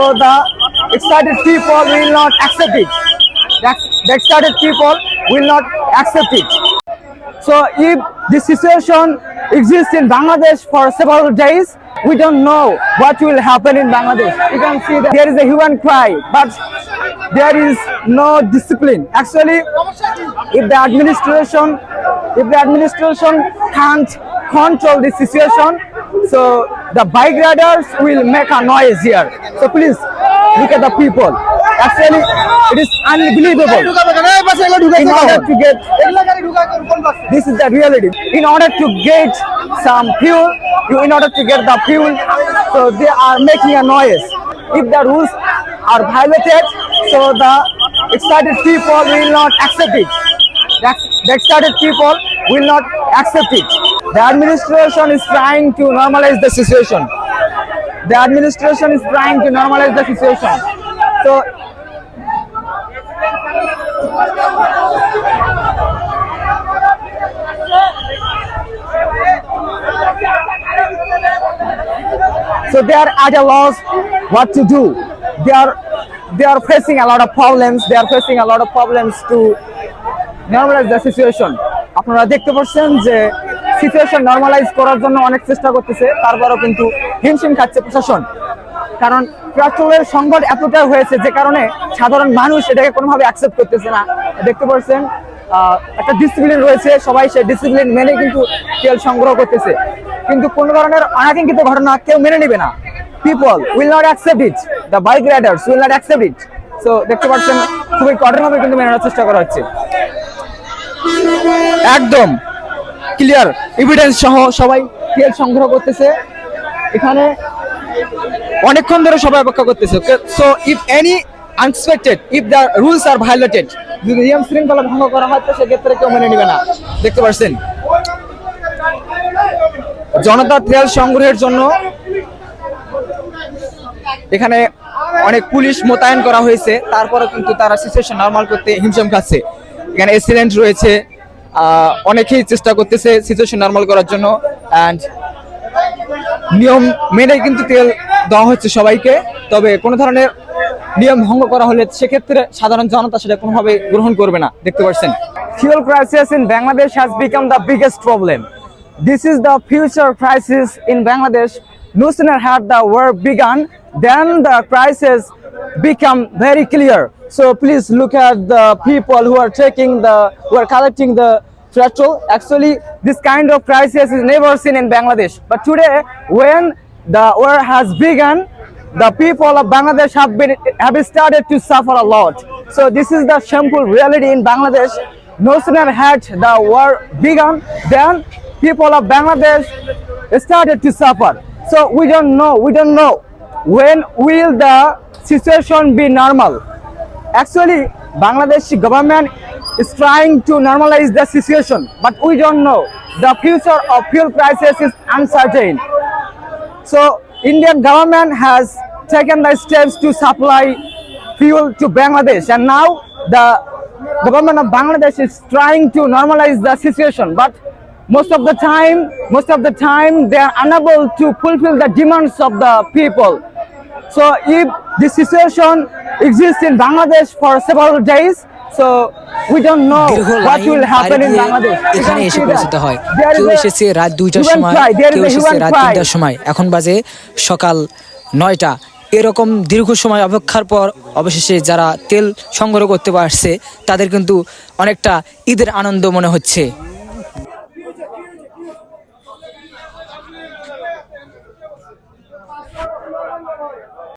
So the excited people will not accept it. The excited people will not accept it. So if this situation exists in Bangladesh for several days, we don't know what will happen in Bangladesh. You can see that there is a human cry, but there is no discipline. Actually, if the administration can't control the situation, so the bike riders will make a noise here. So please look at the people. Actually, it is unbelievable. In order to get, this is the reality. In order to get some fuel, in order to get the fuel, so they are making a noise. If the rules are violated, so the excited people will not accept it. The excited people will not accept it. The administration is trying to normalize the situation. The administration is trying to normalize the situation. So they are at a loss what to do. They are facing a lot of problems. They are facing a lot of problems to normalize the situation. আপনারা দেখতে পাচ্ছেন যে situation normalise করার জন্য অনেক চেষ্টা করতেছে, তারপরেও কিন্তু হিমশিম খাচ্ছে প্রশাসন। কারণ পেট্রোলের সংকট এতটাই হয়েছে যে কারণে সাধারণ মানুষ এটাকে কোনোভাবে অ্যাকসেপ্ট করতেছে না। দেখতে পাচ্ছেন একটা ডিসিপ্লিন রয়েছে, সবাই সেই ডিসিপ্লিন মেনে কিন্তু তেল সংগ্রহ করতেছে, কিন্তু কোনো ধরনের অনাকাঙ্ক্ষিত ঘটনা কেউ মেনে নেবে না। People will not accept it, the bike Riders will not accept it. So দেখতে পাচ্ছেন খুবই কঠোরভাবে কিন্তু মেনে নেওয়ার চেষ্টা করা হচ্ছে। একদম ক্লিয়ার এভিডেন্স সহ সবাই তেল সংগ্রহ করতেছে, এখানে অনেকক্ষণ ধরে সবাই অপেক্ষা করতেছে। So if any unexpected, if the rules are violated, যদি নিয়ম শৃঙ্খলা ভঙ্গ করা হয় তো সেক্ষেত্রে কেউ মেনে নেবে না। দেখতে পাচ্ছেন জনতা তেল সংগ্রহের জন্য এখানে অনেক পুলিশ মোতায়েন করা হয়েছে, তারপরে কিন্তু তারা সিচুয়েশন নরমাল করতে হিমশিম খাচ্ছে। এখানে এক্সিডেন্ট রয়েছে, অনেকেই চেষ্টা করতেছে সিচুয়েশন নরমাল করার জন্য, অ্যান্ড নিয়ম মেনে কিন্তু তেল দেওয়া হচ্ছে সবাইকে। তবে কোনো ধরনের নিয়ম ভঙ্গ করা হলে সেক্ষেত্রে সাধারণ জনতা সেটা কোনোভাবে গ্রহণ করবে না। দেখতে পাচ্ছেন fuel crisis in Bangladesh has become the biggest problem. This is the future crisis in Bangladesh. No sooner had the war begun, then the crisis become very clear. So please look at the people who are collecting the petrol. Actually, this kind of crisis is never seen in Bangladesh. But today, when the war has begun, the people of Bangladesh have started to suffer a lot. So this is the shameful reality in Bangladesh. No sooner had the war begun, then people of Bangladesh started to suffer. So we don't know when will the situation be normal. Actually, Bangladeshi government is trying to normalize the situation, but we don't know. The future of fuel crisis is uncertain. So Indian government has taken the steps to supply fuel to Bangladesh, and now the government of Bangladesh is trying to normalize the situation, but most of the time they are unable to fulfill the demands of the people. So if this situation exists in Bangladesh for several days, so we don't know what will happen in Bangladesh. এখানে এসে পৌঁছতে হয়, কেউ এসেছে রাত 2টার সময়, কেউ এসেছে রাত 3টার সময়, এখন বাজে সকাল 9টা। এরকম দীর্ঘ সময় অপেক্ষার পর অবশেষে যারা তেল সংগ্রহ করতে পারছে তাদের কিন্তু অনেকটা ঈদের আনন্দ মনে হচ্ছে।